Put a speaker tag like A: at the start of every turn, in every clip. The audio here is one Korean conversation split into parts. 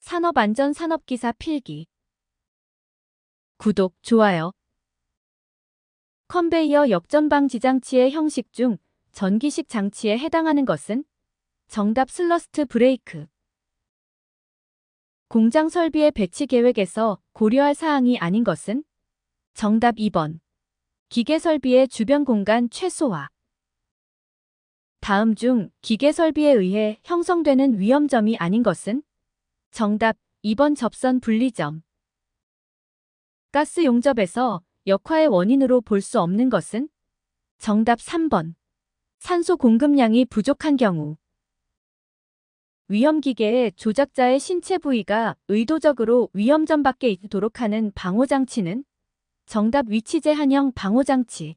A: 산업안전 산업기사 필기. 구독, 좋아요. 컨베이어 역전방지 장치의 형식 중 전기식 장치에 해당하는 것은? 정답 슬러스트 브레이크. 공장 설비의 배치 계획에서 고려할 사항이 아닌 것은? 정답 2번. 기계 설비의 주변 공간 최소화. 다음 중 기계 설비에 의해 형성되는 위험점이 아닌 것은? 정답 2번 접선 분리점. 가스 용접에서 역화의 원인으로 볼 수 없는 것은? 정답 3번. 산소 공급량이 부족한 경우. 위험기계의 조작자의 신체 부위가 의도적으로 위험점 밖에 있도록 하는 방호장치는? 정답 위치 제한형 방호장치.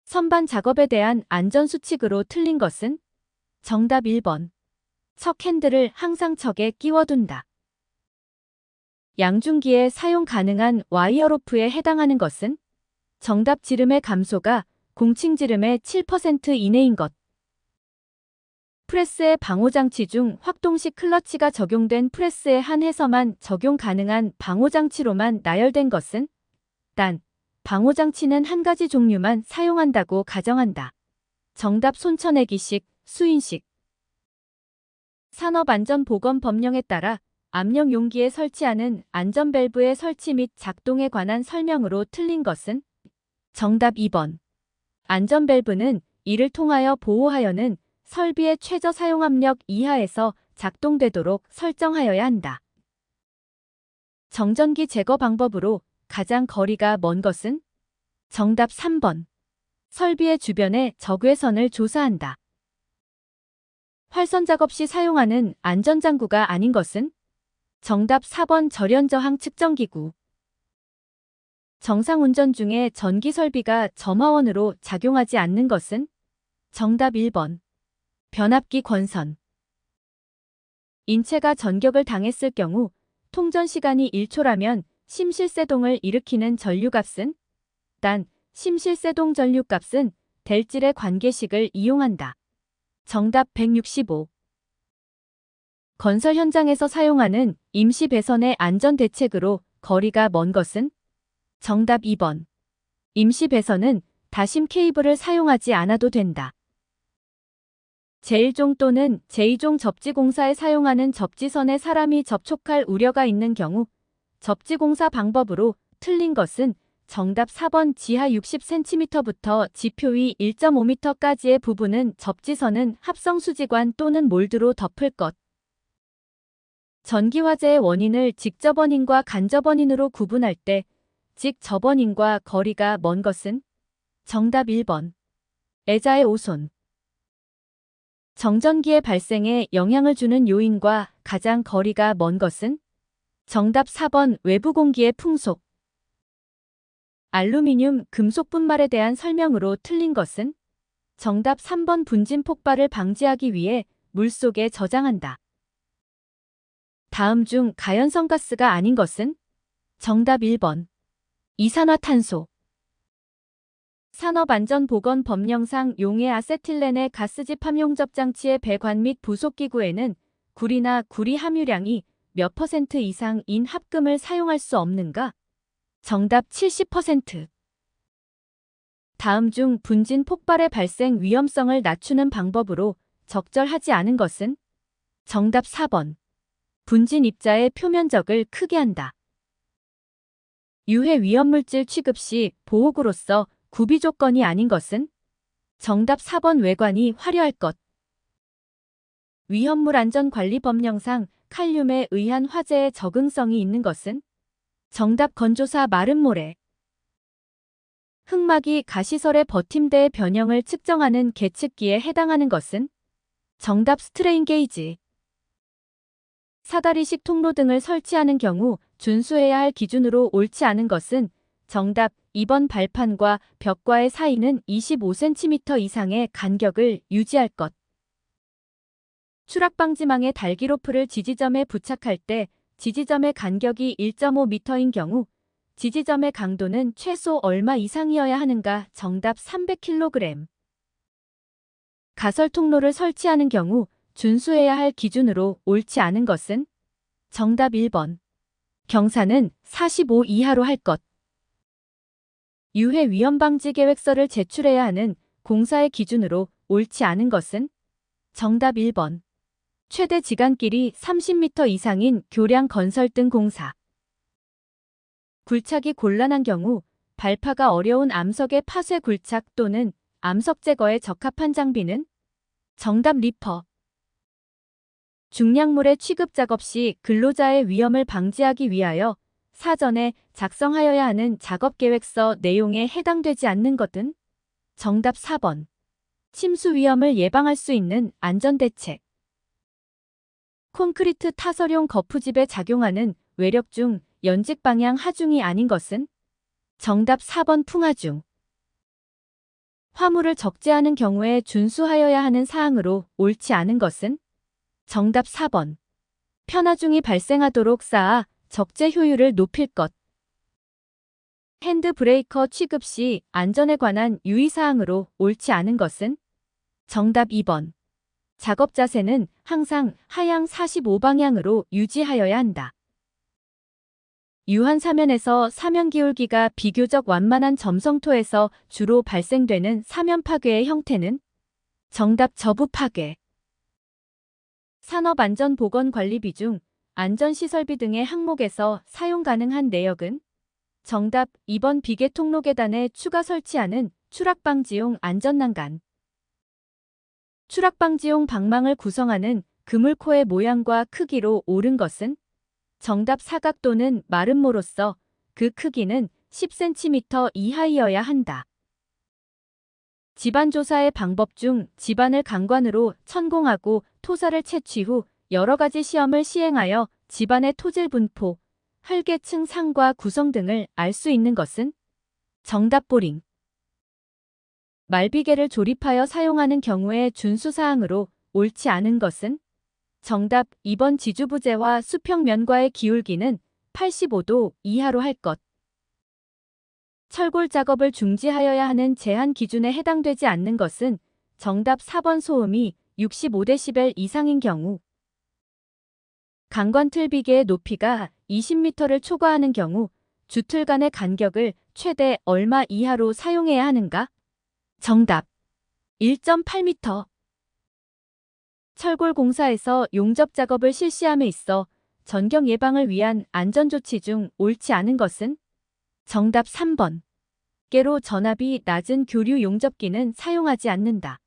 A: 선반 작업에 대한 안전수칙으로 틀린 것은? 정답 1번. 척 핸들을 항상 척에 끼워둔다. 양중기에 사용 가능한 와이어로프에 해당하는 것은? 정답 지름의 감소가 공칭 지름의 7% 이내인 것. 프레스의 방호장치 중 확동식 클러치가 적용된 프레스에 한해서만 적용 가능한 방호장치로만 나열된 것은? 단, 방호장치는 한 가지 종류만 사용한다고 가정한다. 정답 손쳐내기식, 수인식. 산업안전보건법령에 따라 압력 용기에 설치하는 안전밸브의 설치 및 작동에 관한 설명으로 틀린 것은? 정답 2번. 안전밸브는 이를 통하여 보호하여는 설비의 최저 사용압력 이하에서 작동되도록 설정하여야 한다. 정전기 제거 방법으로 가장 거리가 먼 것은? 정답 3번. 설비의 주변에 적외선을 조사한다. 활선 작업 시 사용하는 안전장구가 아닌 것은? 정답 4번 절연저항 측정기구. 정상 운전 중에 전기 설비가 점화원으로 작용하지 않는 것은? 정답 1번. 변압기 권선. 인체가 전격을 당했을 경우 통전 시간이 1초라면 심실세동을 일으키는 전류값은? 단, 심실세동 전류값은 델질의 관계식을 이용한다. 정답 165. 건설 현장에서 사용하는 임시 배선의 안전 대책으로 거리가 먼 것은? 정답 2번. 임시 배선은 다심 케이블을 사용하지 않아도 된다. 제1종 또는 제2종 접지공사에 사용하는 접지선에 사람이 접촉할 우려가 있는 경우 접지공사 방법으로 틀린 것은? 정답 4번 지하 60cm부터 지표위 1.5m까지의 부분은 접지선은 합성수지관 또는 몰드로 덮을 것. 전기화재의 원인을 직접원인과 간접원인으로 구분할 때 직접원인과 거리가 먼 것은? 정답 1번. 애자의 오손. 정전기의 발생에 영향을 주는 요인과 가장 거리가 먼 것은? 정답 4번 외부 공기의 풍속. 알루미늄, 금속 분말에 대한 설명으로 틀린 것은? 정답 3번 분진 폭발을 방지하기 위해 물속에 저장한다. 다음 중 가연성 가스가 아닌 것은? 정답 1번. 이산화탄소. 산업안전보건법령상 용해 아세틸렌의 가스집 함용접 장치의 배관 및 부속기구에는 구리나 구리 함유량이 몇 % 이상인 합금을 사용할 수 없는가? 정답 70%. 다음 중 분진 폭발의 발생 위험성을 낮추는 방법으로 적절하지 않은 것은? 정답 4번. 분진 입자의 표면적을 크게 한다. 유해 위험물질 취급 시 보호구로서 구비 조건이 아닌 것은? 정답 4번 외관이 화려할 것. 위험물 안전관리법령상 칼륨에 의한 화재에 적응성이 있는 것은? 정답 건조사 마른 모래. 흑막이 가시설의 버팀대의 변형을 측정하는 계측기에 해당하는 것은? 정답 스트레인 게이지. 사다리식 통로 등을 설치하는 경우 준수해야 할 기준으로 옳지 않은 것은? 정답 2번 발판과 벽과의 사이는 25cm 이상의 간격을 유지할 것. 추락방지망의 달기로프를 지지점에 부착할 때 지지점의 간격이 1.5m인 경우 지지점의 강도는 최소 얼마 이상이어야 하는가? 정답 300kg. 가설 통로를 설치하는 경우 준수해야 할 기준으로 옳지 않은 것은? 정답 1번. 경사는 45 이하로 할 것. 유해 위험 방지 계획서를 제출해야 하는 공사의 기준으로 옳지 않은 것은? 정답 1번. 최대 지간길이 30m 이상인 교량 건설 등 공사. 굴착이 곤란한 경우 발파가 어려운 암석의 파쇄 굴착 또는 암석 제거에 적합한 장비는? 정답 리퍼. 중량물의 취급 작업 시 근로자의 위험을 방지하기 위하여 사전에 작성하여야 하는 작업 계획서 내용에 해당되지 않는 것은? 정답 4번. 침수 위험을 예방할 수 있는 안전대책. 콘크리트 타설용 거푸집에 작용하는 외력 중 연직 방향 하중이 아닌 것은? 정답 4번 풍하중. 화물을 적재하는 경우에 준수하여야 하는 사항으로 옳지 않은 것은? 정답 4번. 편하중이 발생하도록 쌓아 적재 효율을 높일 것. 핸드브레이커 취급 시 안전에 관한 유의사항으로 옳지 않은 것은? 정답 2번. 작업 자세는 항상 하향 45방향으로 유지하여야 한다. 유한 사면에서 사면 기울기가 비교적 완만한 점성토에서 주로 발생되는 사면 파괴의 형태는? 정답 저부 파괴. 산업안전보건관리비 중 안전시설비 등의 항목에서 사용 가능한 내역은? 정답 2번 비계 통로 계단에 추가 설치하는 추락방지용 안전난간. 추락방지용 방망을 구성하는 그물코의 모양과 크기로 옳은 것은? 정답 사각 또는 마름모로서 그 크기는 10cm 이하이어야 한다. 집안조사의 방법 중 집안을 강관으로 천공하고 토사를 채취 후 여러 가지 시험을 시행하여 집안의 토질 분포, 흙의 상과 구성 등을 알 수 있는 것은? 정답 보링. 말비계를 조립하여 사용하는 경우의 준수사항으로 옳지 않은 것은? 정답 2번 지주부재와 수평면과의 기울기는 85도 이하로 할 것. 철골 작업을 중지하여야 하는 제한 기준에 해당되지 않는 것은? 정답 4번 소음이 65dB 이상인 경우. 강관틀 비계의 높이가 20m를 초과하는 경우 주틀 간의 간격을 최대 얼마 이하로 사용해야 하는가? 정답 1.8m. 철골 공사에서 용접 작업을 실시함에 있어 전경 예방을 위한 안전조치 중 옳지 않은 것은? 정답 3번. 깨로 전압이 낮은 교류 용접기는 사용하지 않는다.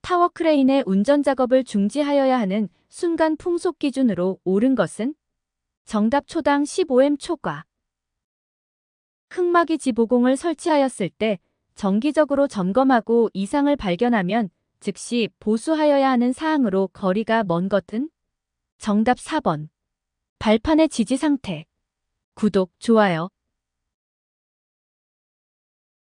A: 타워 크레인의 운전 작업을 중지하여야 하는 순간 풍속 기준으로 옳은 것은? 정답 초당 15m 초과. 흙막이 지보공을 설치하였을 때 정기적으로 점검하고 이상을 발견하면 즉시 보수하여야 하는 사항으로 거리가 먼 것은? 정답 4번. 발판의 지지 상태. 구독, 좋아요.